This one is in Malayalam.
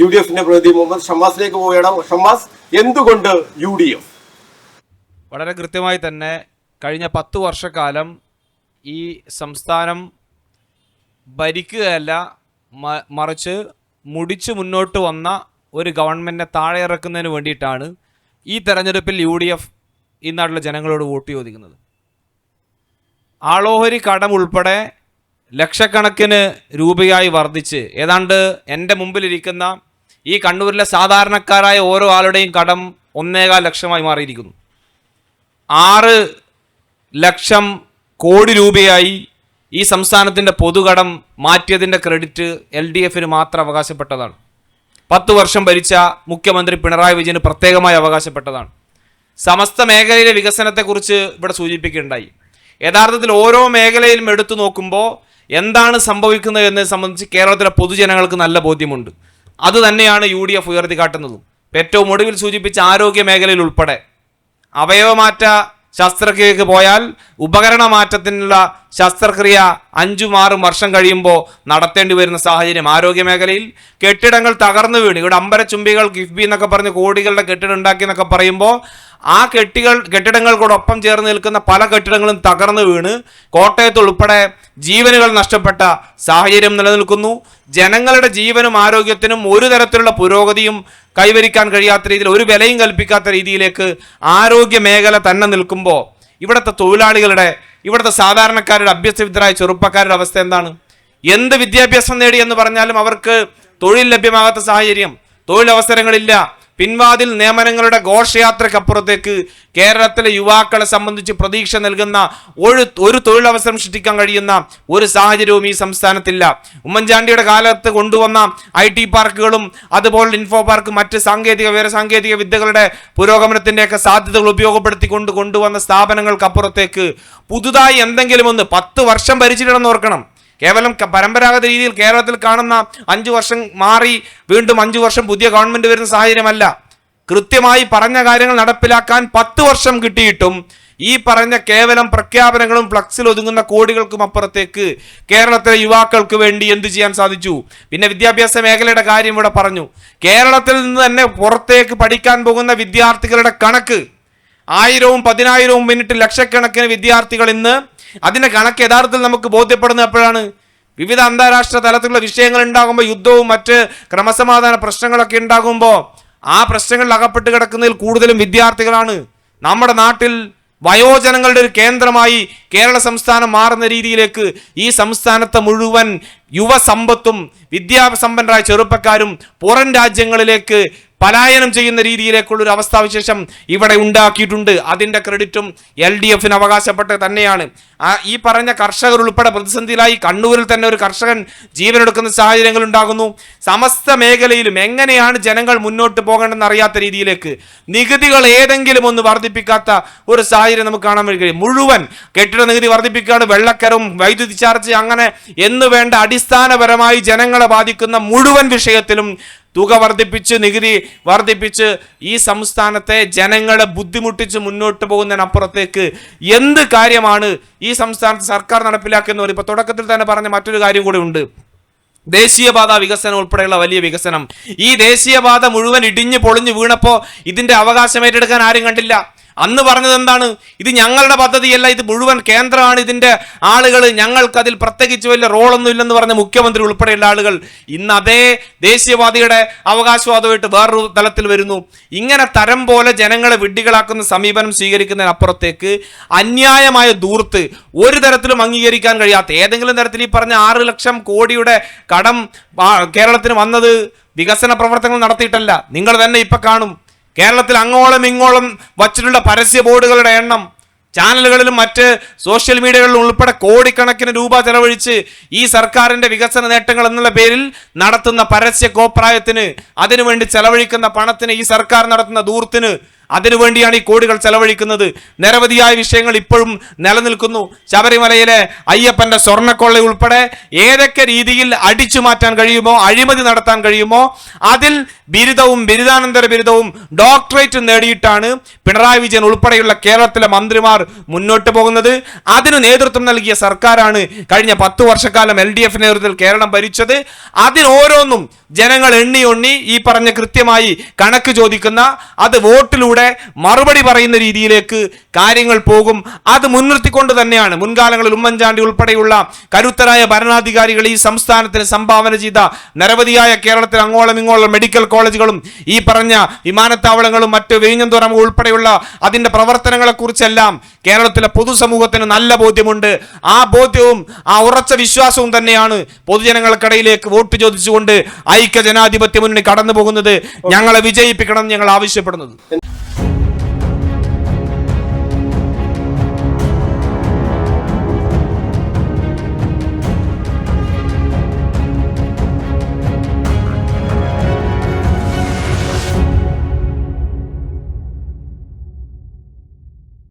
UDF പ്രതി മുഹമ്മദ് ഷമ്മാസിലേക്ക് പോവുകയാണ്. ഷമ്മാസ്, എന്തുകൊണ്ട് UDF? വളരെ കൃത്യമായി തന്നെ കഴിഞ്ഞ 10 വർഷക്കാലം ഈ സംസ്ഥാനം ഭരിക്കുകയല്ല, മറിച്ച് മുടിച്ചു മുന്നോട്ട് വന്ന ഒരു ഗവൺമെൻറ്റിനെ താഴെ ഇറക്കുന്നതിന് വേണ്ടിയിട്ടാണ് ഈ തെരഞ്ഞെടുപ്പിൽ UDF ഈ നാട്ടിലെ ജനങ്ങളോട് വോട്ട് ചോദിക്കുന്നത്. ആളോഹരി കടം ഉൾപ്പെടെ ലക്ഷക്കണക്കിന് രൂപയായി വർദ്ധിച്ച് ഏതാണ്ട് എൻ്റെ മുമ്പിലിരിക്കുന്ന ഈ കണ്ണൂരിലെ സാധാരണക്കാരായ ഓരോ ആളുടെയും കടം 1.25 ലക്ഷമായി മാറിയിരിക്കുന്നു. 6 ലക്ഷം കോടി രൂപയായി ഈ സംസ്ഥാനത്തിൻ്റെ പൊതുകടം മാറ്റിയതിൻ്റെ ക്രെഡിറ്റ് LDFന് മാത്രം അവകാശപ്പെട്ടതാണ്. 10 വർഷം ഭരിച്ച മുഖ്യമന്ത്രി പിണറായി വിജയന് പ്രത്യേകമായി അവകാശപ്പെട്ടതാണ്. സമസ്ത മേഖലയിലെ വികസനത്തെക്കുറിച്ച് ഇവിടെ സൂചിപ്പിക്കുകയുണ്ടായി. യഥാർത്ഥത്തിൽ ഓരോ മേഖലയിലും എടുത്തു നോക്കുമ്പോൾ എന്താണ് സംഭവിക്കുന്നത് എന്നതിനെ സംബന്ധിച്ച് കേരളത്തിലെ പൊതുജനങ്ങൾക്ക് നല്ല ബോധ്യമുണ്ട്. അതുതന്നെയാണ് UDF ഉയർത്തിക്കാട്ടുന്നതും. ഏറ്റവും ഒടുവിൽ സൂചിപ്പിച്ച ആരോഗ്യ മേഖലയിൽ ഉൾപ്പെടെ അവയവമാറ്റ ശസ്ത്രക്രിയക്ക് പോയാൽ ഉപകരണ മാറ്റത്തിനുള്ള ശസ്ത്രക്രിയ 5-6 വർഷം കഴിയുമ്പോൾ നടത്തേണ്ടി വരുന്ന സാഹചര്യം ആരോഗ്യ മേഖലയിൽ. കെട്ടിടങ്ങൾ തകർന്നു വീണ്, ഇവിടെ അമ്പരച്ചുംബികൾ കിഫ്ബി എന്നൊക്കെ പറഞ്ഞ് കോടികളുടെ കെട്ടിടം ഉണ്ടാക്കി എന്നൊക്കെ പറയുമ്പോൾ ആ കെട്ടിടങ്ങൾക്കൊടൊപ്പം ചേർന്ന് നിൽക്കുന്ന പല കെട്ടിടങ്ങളും തകർന്നു വീണ് കോട്ടയത്ത് ഉൾപ്പെടെ ജീവനുകൾ നഷ്ടപ്പെട്ട സാഹചര്യം നിലനിൽക്കുന്നു. ജനങ്ങളുടെ ജീവനും ആരോഗ്യത്തിനും ഒരു തരത്തിലുള്ള പുരോഗതിയും കൈവരിക്കാൻ കഴിയാത്ത രീതിയിൽ, ഒരു വിലയും കൽപ്പിക്കാത്ത രീതിയിലേക്ക് ആരോഗ്യ മേഖല തന്നെ നിൽക്കുമ്പോൾ ഇവിടുത്തെ തൊഴിലാളികളുടെ, ഇവിടുത്തെ സാധാരണക്കാരുടെ, അഭ്യസ്തവിദ്യരായ ചെറുപ്പക്കാരുടെ അവസ്ഥ എന്താണ്? എന്ത് വിദ്യാഭ്യാസം നേടി എന്ന് പറഞ്ഞാലും അവർക്ക് തൊഴിൽ ലഭ്യമാകാത്ത സാഹചര്യം, തൊഴിലവസരങ്ങളില്ല. പിൻവാതിൽ നിയമനങ്ങളുടെ ഘോഷയാത്രക്കപ്പുറത്തേക്ക് കേരളത്തിലെ യുവാക്കളെ സംബന്ധിച്ച് പ്രതീക്ഷ നൽകുന്ന ഒരു തൊഴിലവസരം സൃഷ്ടിക്കാൻ കഴിയുന്ന ഒരു സാഹചര്യവും ഈ സംസ്ഥാനത്തില്ല. ഉമ്മൻചാണ്ടിയുടെ കാലത്ത് കൊണ്ടുവന്ന IT പാർക്കുകളും അതുപോലെ ഇൻഫോ പാർക്ക്, മറ്റ് വിവരസാങ്കേതിക വിദ്യകളുടെ പുരോഗമനത്തിൻ്റെയൊക്കെ സാധ്യതകൾ ഉപയോഗപ്പെടുത്തിക്കൊണ്ട് കൊണ്ടുവന്ന സ്ഥാപനങ്ങൾക്കപ്പുറത്തേക്ക് പുതുതായി എന്തെങ്കിലും ഒന്ന് 10 വർഷം ഭരിച്ചിട്ടുണ്ടെന്ന് ഓർക്കണം. കേവലം പരമ്പരാഗത രീതിയിൽ കേരളത്തിൽ കാണുന്ന 5 വർഷം മാറി വീണ്ടും 5 വർഷം പുതിയ ഗവൺമെന്റ് വരുന്ന സാഹചര്യമല്ല. കൃത്യമായി പറഞ്ഞ കാര്യങ്ങൾ നടപ്പിലാക്കാൻ 10 വർഷം കിട്ടിയിട്ടും ഈ പറഞ്ഞ കേവലം പ്രഖ്യാപനങ്ങളും ഫ്ലക്സിൽ ഒതുങ്ങുന്ന കോടികൾക്കും അപ്പുറത്തേക്ക് കേരളത്തിലെ യുവാക്കൾക്ക് വേണ്ടി എന്ത് ചെയ്യാൻ സാധിച്ചു? പിന്നെ വിദ്യാഭ്യാസ മേഖലയുടെ കാര്യം ഇവിടെ പറഞ്ഞു. കേരളത്തിൽ നിന്ന് തന്നെ പുറത്തേക്ക് പഠിക്കാൻ പോകുന്ന വിദ്യാർത്ഥികളുടെ കണക്ക് 1000-ഉം 10,000-ഉം മിനിറ്റ് ലക്ഷക്കണക്കിന് വിദ്യാർത്ഥികൾ ഇന്ന്. അതിന്റെ കണക്ക് യഥാർത്ഥത്തിൽ നമുക്ക് ബോധ്യപ്പെടുന്നത് എപ്പോഴാണ്? വിവിധ അന്താരാഷ്ട്ര തലത്തിലുള്ള വിഷയങ്ങൾ ഉണ്ടാകുമ്പോൾ, യുദ്ധവും മറ്റ് ക്രമസമാധാന പ്രശ്നങ്ങളൊക്കെ ഉണ്ടാകുമ്പോൾ ആ പ്രശ്നങ്ങളിൽ അകപ്പെട്ട് കിടക്കുന്നതിൽ കൂടുതലും വിദ്യാർത്ഥികളാണ്. നമ്മുടെ നാട്ടിൽ വയോജനങ്ങളുടെ ഒരു കേന്ദ്രമായി കേരള സംസ്ഥാനം മാറുന്ന രീതിയിലേക്ക് ഈ സംസ്ഥാനത്തെ മുഴുവൻ യുവസമ്പത്തും വിദ്യാസമ്പന്നരായ ചെറുപ്പക്കാരും പുറം രാജ്യങ്ങളിലേക്ക് പലായനം ചെയ്യുന്ന രീതിയിലേക്കുള്ളൊരു അവസ്ഥാവിശേഷം ഇവിടെ ഉണ്ടാക്കിയിട്ടുണ്ട്. അതിൻ്റെ ക്രെഡിറ്റും LDFന് അവകാശപ്പെട്ടത് തന്നെയാണ്. ഈ പറഞ്ഞ കർഷകർ ഉൾപ്പെടെ പ്രതിസന്ധിയിലായി. കണ്ണൂരിൽ തന്നെ ഒരു കർഷകൻ ജീവനെടുക്കുന്ന സാഹചര്യങ്ങൾ ഉണ്ടാകുന്നു. സമസ്ത മേഖലയിലും എങ്ങനെയാണ് ജനങ്ങൾ മുന്നോട്ട് പോകേണ്ടെന്ന് അറിയാത്ത രീതിയിലേക്ക് നികുതികൾ ഏതെങ്കിലും ഒന്ന് വർദ്ധിപ്പിക്കാത്ത ഒരു സാഹചര്യം നമുക്ക് കാണാൻ കഴിയും. മുഴുവൻ കെട്ടിട നികുതി വർദ്ധിപ്പിക്കുകയാണ്, വെള്ളക്കരം, വൈദ്യുതി ചാർജ്, അങ്ങനെ എന്ന് വേണ്ട അടിസ്ഥാനപരമായി ജനങ്ങളെ ബാധിക്കുന്ന മുഴുവൻ വിഷയത്തിലും തുക വർദ്ധിപ്പിച്ച്, നികുതി വർദ്ധിപ്പിച്ച് ഈ സംസ്ഥാനത്തെ ജനങ്ങളെ ബുദ്ധിമുട്ടിച്ച് മുന്നോട്ട് പോകുന്നതിനപ്പുറത്തേക്ക് എന്ത് കാര്യമാണ് ഈ സംസ്ഥാനത്ത് സർക്കാർ നടപ്പിലാക്കുന്നത്? ഇപ്പോൾ തുടക്കത്തിൽ തന്നെ പറഞ്ഞ മറ്റൊരു കാര്യം കൂടി ഉണ്ട്. ദേശീയപാത വികസനം ഉൾപ്പെടെയുള്ള വലിയ വികസനം. ഈ ദേശീയപാത മുഴുവൻ ഇടിഞ്ഞു പൊളിഞ്ഞു വീണപ്പോൾ ഇതിന്റെ അവകാശം ഏറ്റെടുക്കാൻ ആരും കണ്ടില്ല. അന്ന് പറഞ്ഞത് എന്താണ്? ഇത് ഞങ്ങളുടെ പദ്ധതിയല്ല, ഇത് മുഴുവൻ കേന്ദ്രമാണ്, ഇതിന്റെ ആളുകൾ, ഞങ്ങൾക്ക് അതിൽ പ്രത്യേകിച്ച് വലിയ റോളൊന്നും ഇല്ലെന്ന് പറഞ്ഞ മുഖ്യമന്ത്രി ഉൾപ്പെടെയുള്ള ആളുകൾ ഇന്ന് അതേ ദേശീയവാദിയുടെ അവകാശവാദമായിട്ട് വേറൊരു തലത്തിൽ വരുന്നു. ഇങ്ങനെ തരം പോലെ ജനങ്ങളെ വിഡ്ഢികളാക്കുന്ന സമീപനം സ്വീകരിക്കുന്നതിനപ്പുറത്തേക്ക് അന്യായമായ ദൂർത്ത്, ഒരു തരത്തിലും അംഗീകരിക്കാൻ കഴിയാത്ത ഏതെങ്കിലും തരത്തിൽ ഈ പറഞ്ഞ 6 ലക്ഷം കോടിയുടെ കടം കേരളത്തിന് വന്നത് വികസന പ്രവർത്തനങ്ങൾ നടത്തിയിട്ടല്ല. നിങ്ങൾ തന്നെ ഇപ്പൊ കാണും കേരളത്തിൽ അങ്ങോളം ഇങ്ങോളം വച്ചിട്ടുള്ള പരസ്യ ബോർഡുകളുടെ എണ്ണം. ചാനലുകളിലും മറ്റ് സോഷ്യൽ മീഡിയകളിലും ഉൾപ്പെടെ കോടിക്കണക്കിന് രൂപ ചെലവഴിച്ച് ഈ സർക്കാരിന്റെ വികസന നേട്ടങ്ങൾ എന്നുള്ള പേരിൽ നടത്തുന്ന പരസ്യ കോപ്രായത്തിന്, അതിനുവേണ്ടി ചെലവഴിക്കുന്ന പണത്തിന്, ഈ സർക്കാർ നടത്തുന്ന ദൂർത്തിന് അതിനുവേണ്ടിയാണ് ഈ കോടികൾ ചെലവഴിക്കുന്നത്. നിരവധിയായ വിഷയങ്ങൾ ഇപ്പോഴും നിലനിൽക്കുന്നു. ശബരിമലയിലെ അയ്യപ്പന്റെ സ്വർണ്ണക്കൊള്ള ഉൾപ്പെടെ ഏതൊക്കെ രീതിയിൽ അടിച്ചു മാറ്റാൻ കഴിയുമോ, അഴിമതി നടത്താൻ കഴിയുമോ, അതിൽ ബിരുദവും ബിരുദാനന്തര ബിരുദവും ഡോക്ടറേറ്റ് നേടിയിട്ടാണ് പിണറായി വിജയൻ ഉൾപ്പെടെയുള്ള കേരളത്തിലെ മന്ത്രിമാർ മുന്നോട്ട് പോകുന്നത്. അതിന് നേതൃത്വം നൽകിയ സർക്കാരാണ് കഴിഞ്ഞ 10 വർഷക്കാലം LDF നേതൃത്വത്തിൽ കേരളം ഭരിച്ചത്. അതിനോരോന്നും ജനങ്ങൾ എണ്ണി ഈ പറഞ്ഞ കൃത്യമായി കണക്ക് ചോദിക്കുന്ന, അത് വോട്ടിലൂടെ മറുപടി പറയുന്ന രീതിയിലേക്ക് കാര്യങ്ങൾ പോകും. അത് മുൻനിർത്തിക്കൊണ്ട് തന്നെയാണ് മുൻകാലങ്ങളിൽ ഉമ്മൻചാണ്ടി ഉൾപ്പെടെയുള്ള കരുത്തരായ ഭരണാധികാരികൾ ഈ സംസ്ഥാനത്തിന് സംഭാവന ചെയ്ത നിരവധിയായ കേരളത്തിൽ അങ്ങോളം ഇങ്ങോളം മെഡിക്കൽ കോളേജുകളും ഈ പറഞ്ഞ വിമാനത്താവളങ്ങളും മറ്റ് വിഴിഞ്ഞം തുറമുഖം ഉൾപ്പെടെയുള്ള അതിന്റെ പ്രവർത്തനങ്ങളെ കുറിച്ചെല്ലാം കേരളത്തിലെ പൊതുസമൂഹത്തിന് നല്ല ബോധ്യമുണ്ട്. ആ ബോധ്യവും ആ ഉറച്ച വിശ്വാസവും തന്നെയാണ് പൊതുജനങ്ങൾക്കിടയിലേക്ക് വോട്ട് ചോദിച്ചുകൊണ്ട് ഐക്യ ജനാധിപത്യ മുന്നണി കടന്നു പോകുന്നത്. ഞങ്ങളെ വിജയിപ്പിക്കണം ഞങ്ങൾ ആവശ്യപ്പെടുന്നത്.